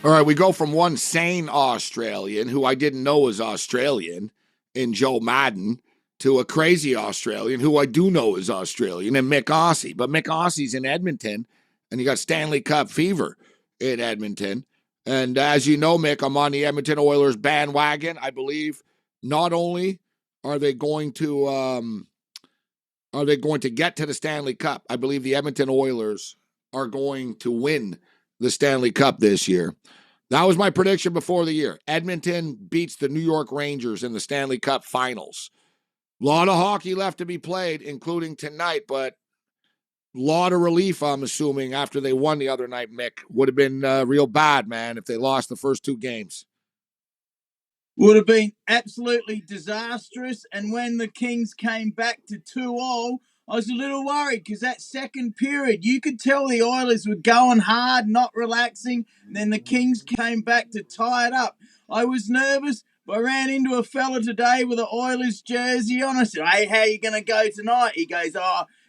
All right, we go from one sane Australian who I didn't know was Australian in Joe Madden to a crazy Australian who I do know is Australian and Mick Aussie. But Mick Aussie's in Edmonton, and you got Stanley Cup fever in Edmonton. And as you know, Mick, I'm on the Edmonton Oilers bandwagon. I believe not only are they going to get to the Stanley Cup, I believe the Edmonton Oilers are going to win the Stanley Cup this year. That was my prediction before the year. Edmonton beats the New York Rangers in the Stanley Cup Finals. A lot of hockey left to be played, including tonight, but a lot of relief, I'm assuming, after they won the other night, Mick. Would have been real bad, man, if they lost the first two games. Would have been absolutely disastrous. And when the Kings came back to 2-0, I was a little worried because that second period, you could tell the Oilers were going hard, not relaxing. And then the Kings came back to tie it up. I was nervous, but I ran into a fella today with an Oilers jersey on. I said, hey, how are you going to go tonight? He goes,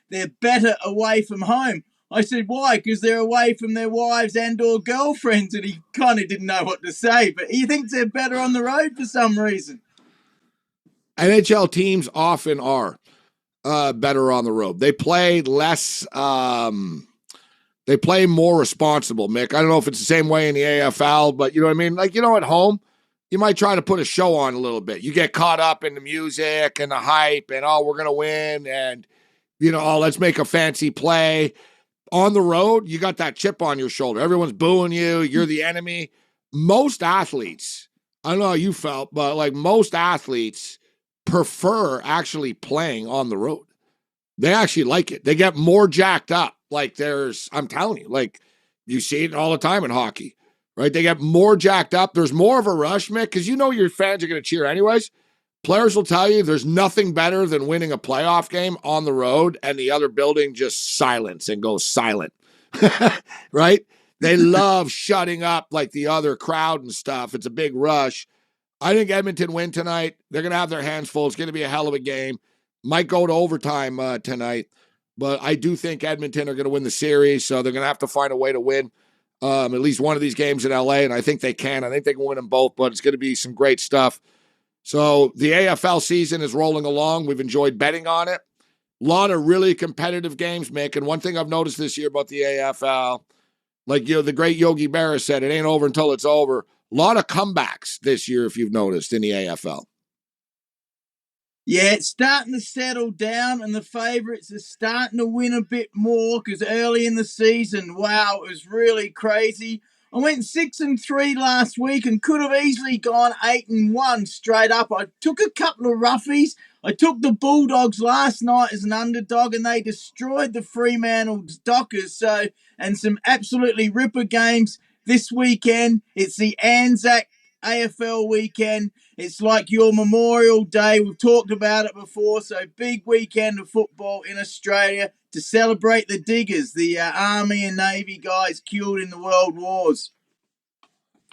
they're better away from home. I said, why? Because they're away from their wives and or girlfriends. And he kind of didn't know what to say, but he thinks they're better on the road for some reason. NHL teams often are better on the road. They play less, they play more responsible, Mick. I don't know if it's the same way in the AFL, but you know what I mean? Like, at home, you might try to put a show on a little bit. You get caught up in the music and the hype and, we're going to win. And, let's make a fancy play. On the road, you got that chip on your shoulder. Everyone's booing you. You're the enemy. Most athletes, I don't know how you felt, but like most athletes prefer actually playing on the road. They actually like it. They get more jacked up. Like I'm telling you, like you see it all the time in hockey, right? They get more jacked up. There's more of a rush, Mick, because your fans are going to cheer anyways. Players will tell you there's nothing better than winning a playoff game on the road and the other building just silence and goes silent, right? They love shutting up like the other crowd and stuff. It's a big rush. I think Edmonton win tonight. They're going to have their hands full. It's going to be a hell of a game. Might go to overtime tonight, but I do think Edmonton are going to win the series, so they're going to have to find a way to win at least one of these games in LA, and I think they can. I think they can win them both, but it's going to be some great stuff. So the AFL season is rolling along. We've enjoyed betting on it. A lot of really competitive games, Mick. And one thing I've noticed this year about the AFL, like the great Yogi Berra said, it ain't over until it's over. A lot of comebacks this year, if you've noticed, in the AFL. Yeah, it's starting to settle down, and the favourites are starting to win a bit more because early in the season, wow, it was really crazy. I went 6-3 last week and could have easily gone 8-1 straight up. I took a couple of roughies. I took the Bulldogs last night as an underdog, and they destroyed the Fremantle Dockers. And some absolutely ripper games this weekend. It's the Anzac AFL weekend. It's like your Memorial Day. We've talked about it before. So big weekend of football in Australia to celebrate the Diggers, the Army and Navy guys killed in the World Wars.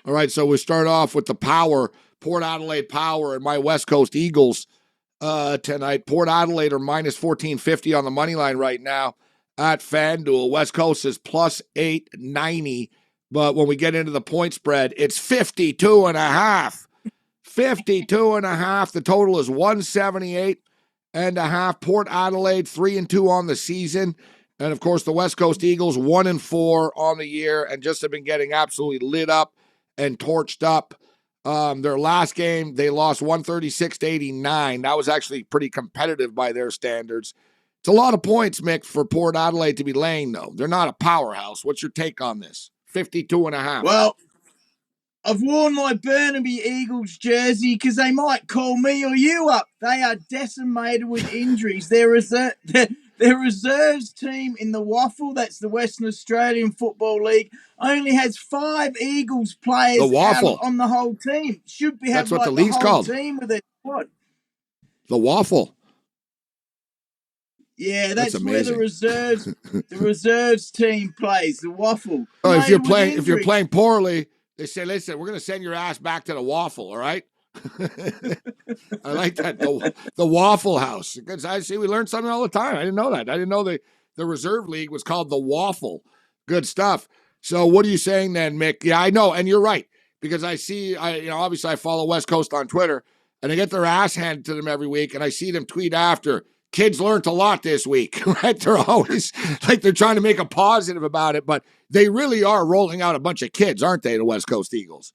All right, so we start off with the Power, Port Adelaide Power and my West Coast Eagles tonight. Port Adelaide are minus 1450 on the money line right now at FanDuel. West Coast is plus 890, but when we get into the point spread, it's 52.5. 52.5. The total is 178.5. Port Adelaide 3-2 on the season. And of course, the West Coast Eagles 1-4 on the year and just have been getting absolutely lit up and torched up. Their last game, they lost 136-89. That was actually pretty competitive by their standards. It's a lot of points, Mick, for Port Adelaide to be laying, though. They're not a powerhouse. What's your take on this? 52.5. Well, I've worn my Burnaby Eagles jersey because they might call me or you up. They are decimated with injuries. Their reserves team in the Waffle, that's the Western Australian Football League, only has 5 Eagles players out on the whole team. Should be that's have what like the league's whole called. Team with their squad. The Waffle. Yeah, that's where the reserves team plays, the Waffle. Oh, if you're playing poorly, they say, listen, we're going to send your ass back to the Waffle, all right? I like that. The Waffle House. Because I see we learn something all the time. I didn't know that. I didn't know the reserve league was called the Waffle. Good stuff. So what are you saying then, Mick? Yeah, I know, and you're right, because obviously I follow West Coast on Twitter, and they get their ass handed to them every week, and I see them tweet after, kids learned a lot this week, right? They're always like they're trying to make a positive about it, but they really are rolling out a bunch of kids, aren't they, the West Coast Eagles?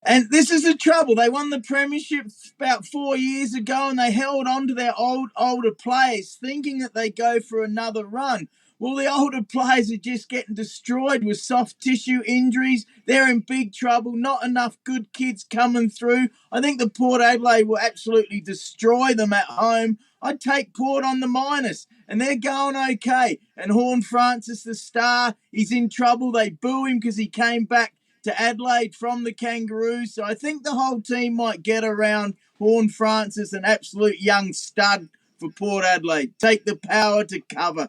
And this is the trouble. They won the premiership about 4 years ago, and they held on to their older players, thinking that they go for another run. Well, the older players are just getting destroyed with soft tissue injuries. They're in big trouble. Not enough good kids coming through. I think the Port Adelaide will absolutely destroy them at home. I'd take Port on the minus, and they're going okay. And Horn Francis, the star, he's in trouble. They boo him because he came back to Adelaide from the Kangaroos. So I think the whole team might get around Horn Francis, an absolute young stud for Port Adelaide. Take the power to cover.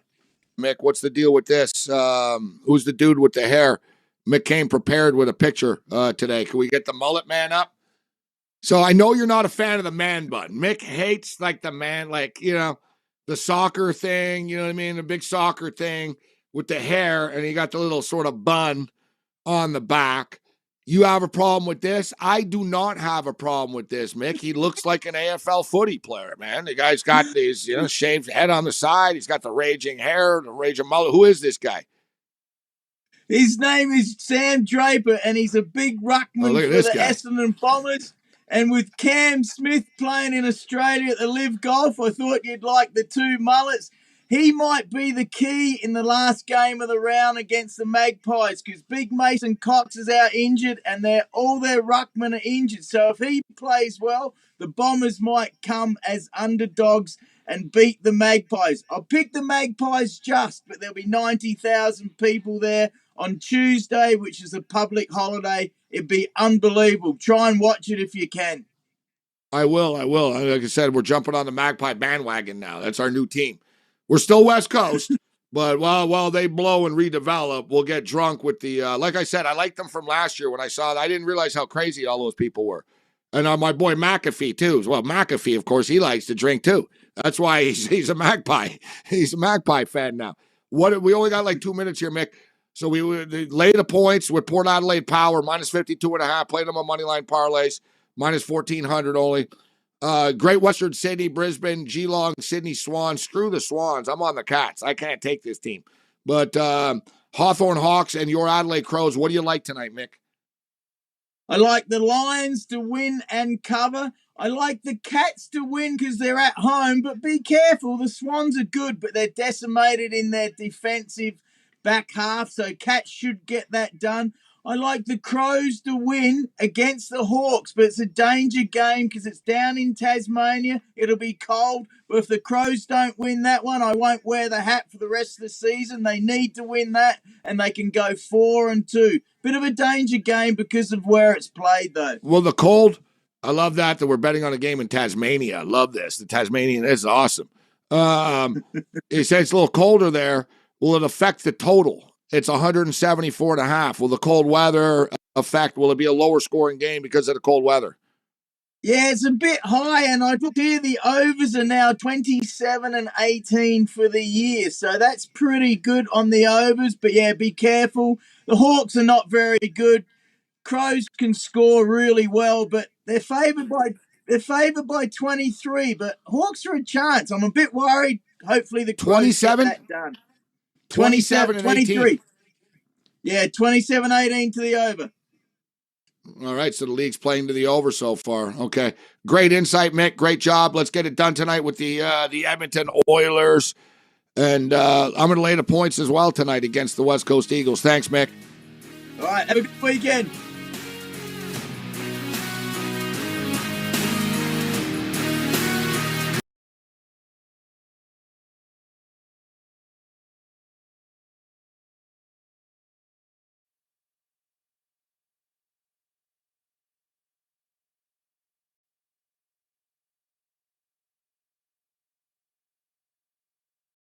Mick, what's the deal with this? Who's the dude with the hair? Mick came prepared with a picture today. Can we get the mullet man up? So I know you're not a fan of the man bun. Mick hates like the man, like, the soccer thing, you know what I mean? The big soccer thing with the hair, and he got the little sort of bun on the back. You have a problem with this? I do not have a problem with this, Mick. He looks like an AFL footy player, man. The guy's got these, shaved head on the side. He's got the raging hair, the raging mullet. Who is this guy? His name is Sam Draper, and he's a big ruckman for the Essendon Bombers. And with Cam Smith playing in Australia at the Live Golf, I thought you'd like the two mullets. He might be the key in the last game of the round against the Magpies, because Big Mason Cox is out injured and all their ruckmen are injured. So if he plays well, the Bombers might come as underdogs and beat the Magpies. I'll pick the Magpies but there'll be 90,000 people there on Tuesday, which is a public holiday. It'd be unbelievable. Try and watch it if you can. I will. Like I said, we're jumping on the Magpie bandwagon now. That's our new team. We're still West Coast, but while they blow and redevelop, we'll get drunk with the, like I said, I liked them from last year when I saw it. I didn't realize how crazy all those people were. And my boy McAfee, too. Well, McAfee, of course, he likes to drink, too. That's why he's a Magpie. He's a Magpie fan now. We only got like 2 minutes here, Mick. So we lay the points with Port Adelaide Power, minus 52.5. Played them on Moneyline parlays, minus 1,400 only. Great Western Sydney, Brisbane, Geelong, Sydney Swans. Screw the Swans. I'm on the Cats. I can't take this team. But Hawthorn Hawks and your Adelaide Crows, what do you like tonight, Mick? I like the Lions to win and cover. I like the Cats to win because they're at home, but be careful. The Swans are good, but they're decimated in their defensive back half, so Cats should get that done. I like the Crows to win against the Hawks, but it's a danger game because it's down in Tasmania. It'll be cold, but if the Crows don't win that one, I won't wear the hat for the rest of the season. They need to win that, and they can go 4-2. Bit of a danger game because of where it's played, though. Well, the cold, I love that we're betting on a game in Tasmania. I love this. The Tasmanian is awesome. He said it's a little colder there. Will it affect the total? It's 174.5. Will the cold weather affect? Will it be a lower scoring game because of the cold weather? Yeah, it's a bit high, and I look here, the overs are now 27 and 18 for the year, so that's pretty good on the overs, but yeah, be careful. The Hawks are not very good. Crows can score really well, but they're favoured by 23, but Hawks are a chance. I'm a bit worried. Hopefully the Crows 27? get that done. 27 and 23. 18. Yeah, 27-18 to the over. All right, so the league's playing to the over so far. Okay. Great insight, Mick. Great job. Let's get it done tonight with the Edmonton Oilers. And I'm going to lay the points as well tonight against the West Coast Eagles. Thanks, Mick. All right, have a good weekend.